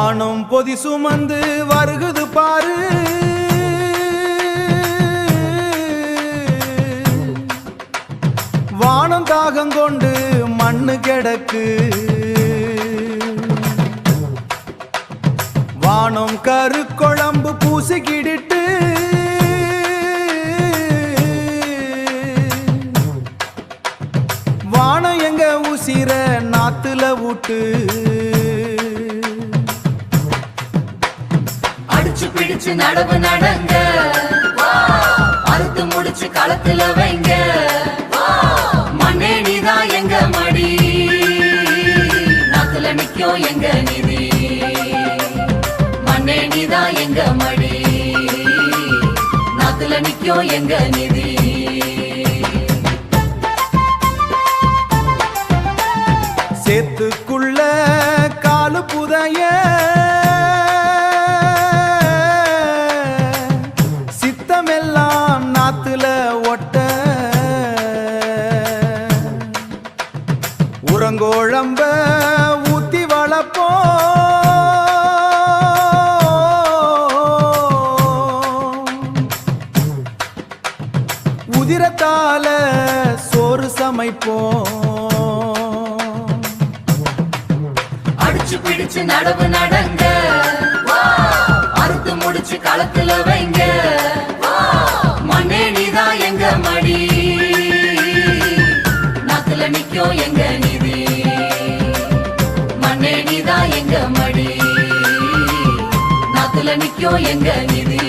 வானம் பொதி சுமந்து வருகுது பாரு, வானம் தாகம் கொண்டு மண்ணு கிடக்கு, வானம் கரு குழம்பு பூசிக்கிடிட்டு வானம் எங்க உசிர நாத்துல விட்டு அடிச்சு பிடிச்சு நடவு நடங்க, அறுத்து முடிச்சு களத்துல வைங்க, மண்ணே நீதான் எங்க மடி, நாத்துல நிக்கும் எங்க நிதி, மண்ணே நீதான் எங்க மடி, நாத்துல நிக்கும் எங்க நிதி. சேத்துக்குள்ள காலு புதைய சித்தமெல்லாம் நாத்துல ஒட்ட, உரங்கோழம்ப ஊத்தி வளப்போ உதிரத்தால சோறு சமைப்போம். அடிச்சு பிடிச்சு நடவு நடங்க, அறுத்து முடிச்சு களத்துல வைங்க, மண்ணே நீதான் எங்க மடி, நாத்துல நிக்கும் எங்க நிதி, மண்ணே நீதான் எங்க மடி, நாத்துல நிக்கும் எங்க நிதி.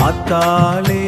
ஆத்தாலே